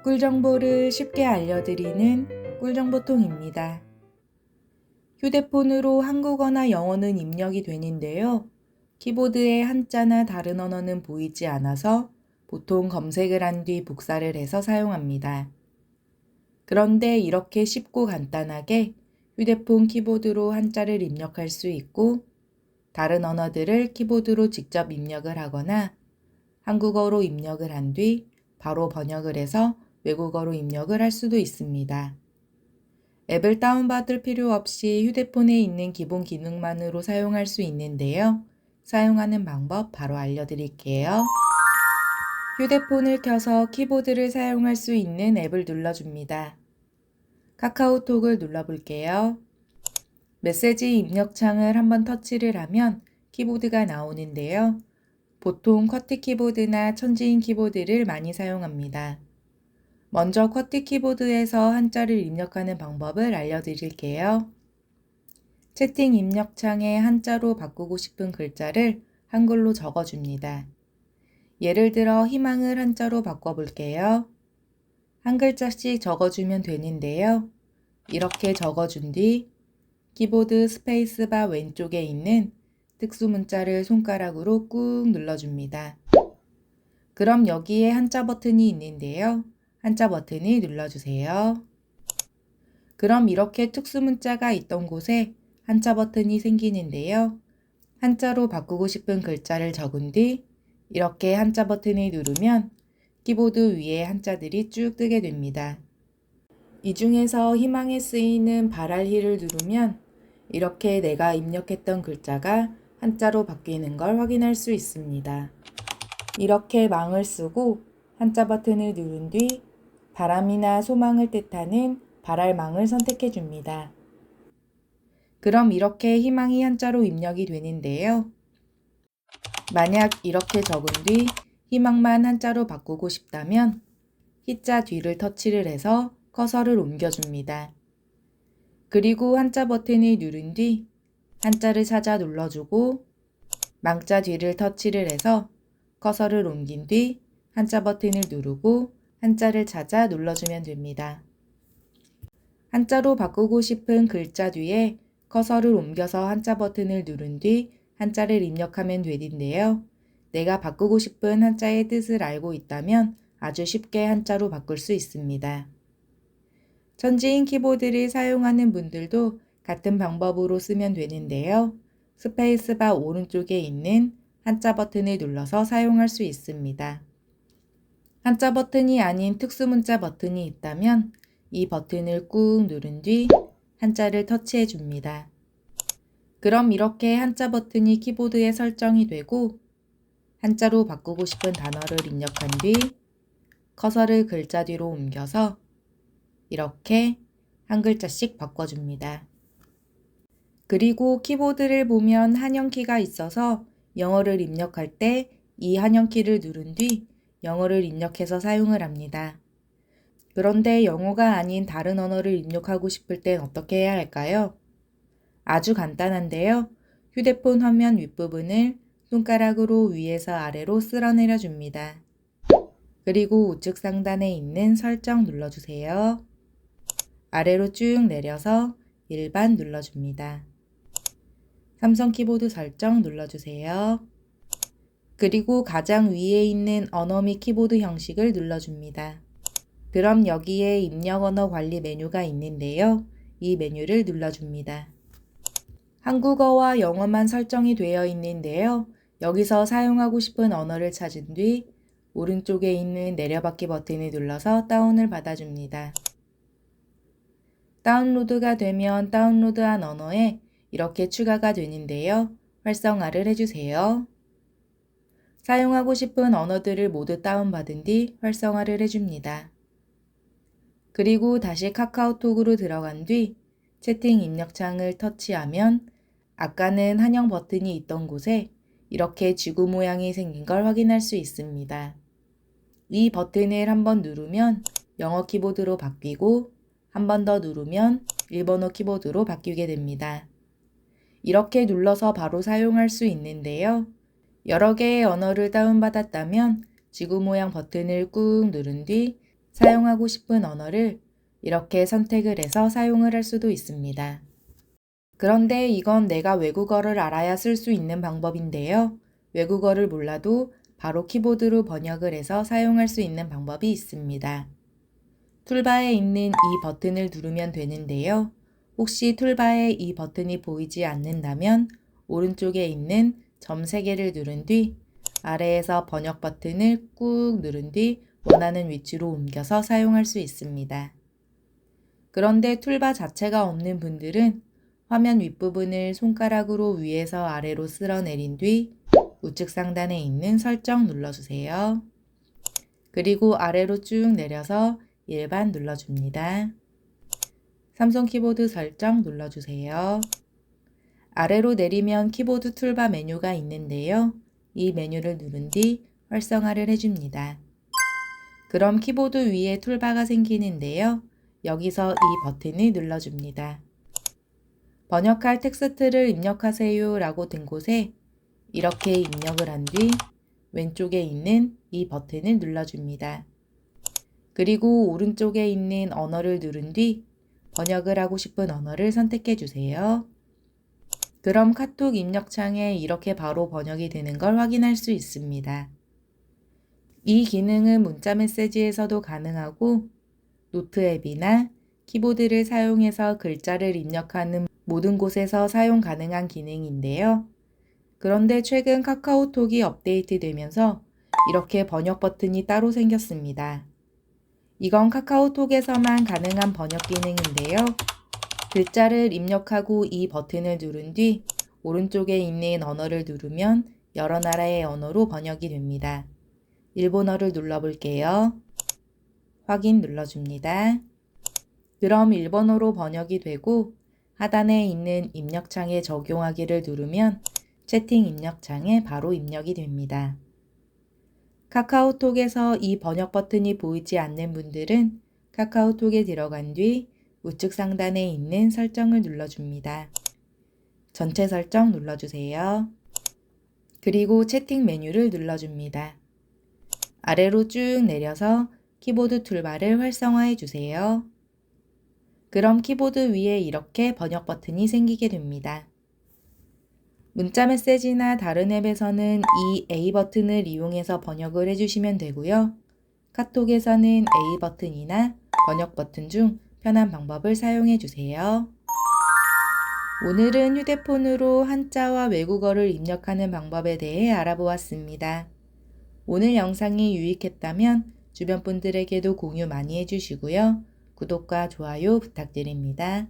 꿀 정보를 쉽게 알려드리는 꿀정보통입니다. 휴대폰으로 한국어나 영어는 입력이 되는데요. 키보드에 한자나 다른 언어는 보이지 않아서 보통 검색을 한 뒤 복사를 해서 사용합니다. 그런데 이렇게 쉽고 간단하게 휴대폰 키보드로 한자를 입력할 수 있고 다른 언어들을 키보드로 직접 입력을 하거나 한국어로 입력을 한 뒤 바로 번역을 해서 외국어로 입력을 할 수도 있습니다. 앱을 다운받을 필요 없이 휴대폰에 있는 기본 기능만으로 사용할 수 있는데요. 사용하는 방법 바로 알려드릴게요. 휴대폰을 켜서 키보드를 사용할 수 있는 앱을 눌러줍니다. 카카오톡을 눌러볼게요. 메시지 입력창을 한번 터치를 하면 키보드가 나오는데요. 보통 쿼티 키보드나 천지인 키보드를 많이 사용합니다. 먼저 쿼티 키보드에서 한자를 입력하는 방법을 알려드릴게요. 채팅 입력창에 한자로 바꾸고 싶은 글자를 한글로 적어줍니다. 예를 들어 희망을 한자로 바꿔볼게요. 한 글자씩 적어주면 되는데요. 이렇게 적어준 뒤 키보드 스페이스바 왼쪽에 있는 특수 문자를 손가락으로 꾹 눌러줍니다. 그럼 여기에 한자 버튼이 있는데요. 한자 버튼을 눌러주세요. 그럼 이렇게 특수 문자가 있던 곳에 한자 버튼이 생기는데요. 한자로 바꾸고 싶은 글자를 적은 뒤 이렇게 한자 버튼을 누르면 키보드 위에 한자들이 쭉 뜨게 됩니다. 이 중에서 희망에 쓰이는 발알히를 누르면 이렇게 내가 입력했던 글자가 한자로 바뀌는 걸 확인할 수 있습니다. 이렇게 망을 쓰고 한자 버튼을 누른 뒤 바람이나 소망을 뜻하는 발알망을 선택해 줍니다. 그럼 이렇게 희망이 한자로 입력이 되는데요. 만약 이렇게 적은 뒤 희망만 한자로 바꾸고 싶다면 희자 뒤를 터치를 해서 커서를 옮겨줍니다. 그리고 한자 버튼을 누른 뒤 한자를 찾아 눌러주고 망자 뒤를 터치를 해서 커서를 옮긴 뒤 한자 버튼을 누르고 한자를 찾아 눌러주면 됩니다. 한자로 바꾸고 싶은 글자 뒤에 커서를 옮겨서 한자 버튼을 누른 뒤 한자를 입력하면 되는데요. 내가 바꾸고 싶은 한자의 뜻을 알고 있다면 아주 쉽게 한자로 바꿀 수 있습니다. 천지인 키보드를 사용하는 분들도 같은 방법으로 쓰면 되는데요. 스페이스바 오른쪽에 있는 한자 버튼을 눌러서 사용할 수 있습니다. 한자 버튼이 아닌 특수문자 버튼이 있다면 이 버튼을 꾹 누른 뒤 한자를 터치해 줍니다. 그럼 이렇게 한자 버튼이 키보드에 설정이 되고 한자로 바꾸고 싶은 단어를 입력한 뒤 커서를 글자 뒤로 옮겨서 이렇게 한 글자씩 바꿔줍니다. 그리고 키보드를 보면 한영키가 있어서 영어를 입력할 때 이 한영키를 누른 뒤 영어를 입력해서 사용을 합니다. 그런데 영어가 아닌 다른 언어를 입력하고 싶을 땐 어떻게 해야 할까요? 아주 간단한데요. 휴대폰 화면 윗부분을 손가락으로 위에서 아래로 쓸어내려 줍니다. 그리고 우측 상단에 있는 설정 눌러주세요. 아래로 쭉 내려서 일반 눌러줍니다. 삼성 키보드 설정 눌러주세요. 그리고 가장 위에 있는 언어 및 키보드 형식을 눌러줍니다. 그럼 여기에 입력 언어 관리 메뉴가 있는데요. 이 메뉴를 눌러줍니다. 한국어와 영어만 설정이 되어 있는데요. 여기서 사용하고 싶은 언어를 찾은 뒤 오른쪽에 있는 내려받기 버튼을 눌러서 다운을 받아줍니다. 다운로드가 되면 다운로드한 언어에 이렇게 추가가 되는데요. 활성화를 해주세요. 사용하고 싶은 언어들을 모두 다운받은 뒤 활성화를 해줍니다. 그리고 다시 카카오톡으로 들어간 뒤 채팅 입력창을 터치하면 아까는 한영 버튼이 있던 곳에 이렇게 지구 모양이 생긴 걸 확인할 수 있습니다. 이 버튼을 한번 누르면 영어 키보드로 바뀌고 한 번 더 누르면 일본어 키보드로 바뀌게 됩니다. 이렇게 눌러서 바로 사용할 수 있는데요. 여러 개의 언어를 다운받았다면 지구 모양 버튼을 꾹 누른 뒤 사용하고 싶은 언어를 이렇게 선택을 해서 사용을 할 수도 있습니다. 그런데 이건 내가 외국어를 알아야 쓸 수 있는 방법인데요. 외국어를 몰라도 바로 키보드로 번역을 해서 사용할 수 있는 방법이 있습니다. 툴바에 있는 이 버튼을 누르면 되는데요. 혹시 툴바에 이 버튼이 보이지 않는다면 오른쪽에 있는 점 3개를 누른 뒤 아래에서 번역 버튼을 꾹 누른 뒤 원하는 위치로 옮겨서 사용할 수 있습니다. 그런데 툴바 자체가 없는 분들은 화면 윗부분을 손가락으로 위에서 아래로 쓸어내린 뒤 우측 상단에 있는 설정 눌러주세요. 그리고 아래로 쭉 내려서 일반 눌러줍니다. 삼성 키보드 설정 눌러주세요. 아래로 내리면 키보드 툴바 메뉴가 있는데요. 이 메뉴를 누른 뒤 활성화를 해줍니다. 그럼 키보드 위에 툴바가 생기는데요. 여기서 이 버튼을 눌러줍니다. 번역할 텍스트를 입력하세요 라고 된 곳에 이렇게 입력을 한 뒤 왼쪽에 있는 이 버튼을 눌러줍니다. 그리고 오른쪽에 있는 언어를 누른 뒤 번역을 하고 싶은 언어를 선택해 주세요. 그럼 카톡 입력창에 이렇게 바로 번역이 되는 걸 확인할 수 있습니다. 이 기능은 문자 메시지에서도 가능하고 노트 앱이나 키보드를 사용해서 글자를 입력하는 모든 곳에서 사용 가능한 기능인데요. 그런데 최근 카카오톡이 업데이트되면서 이렇게 번역 버튼이 따로 생겼습니다. 이건 카카오톡에서만 가능한 번역 기능인데요. 글자를 입력하고 이 버튼을 누른 뒤 오른쪽에 있는 언어를 누르면 여러 나라의 언어로 번역이 됩니다. 일본어를 눌러볼게요. 확인 눌러줍니다. 그럼 일본어로 번역이 되고 하단에 있는 입력창에 적용하기를 누르면 채팅 입력창에 바로 입력이 됩니다. 카카오톡에서 이 번역 버튼이 보이지 않는 분들은 카카오톡에 들어간 뒤 우측 상단에 있는 설정을 눌러줍니다. 전체 설정 눌러주세요. 그리고 채팅 메뉴를 눌러줍니다. 아래로 쭉 내려서 키보드 툴바를 활성화해 주세요. 그럼 키보드 위에 이렇게 번역 버튼이 생기게 됩니다. 문자 메시지나 다른 앱에서는 이 A 버튼을 이용해서 번역을 해주시면 되고요. 카톡에서는 A 버튼이나 번역 버튼 중 편한 방법을 사용해 주세요. 오늘은 휴대폰으로 한자와 외국어를 입력하는 방법에 대해 알아보았습니다. 오늘 영상이 유익했다면 주변 분들에게도 공유 많이 해주시고요. 구독과 좋아요 부탁드립니다.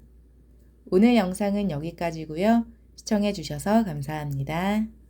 오늘 영상은 여기까지고요. 시청해 주셔서 감사합니다.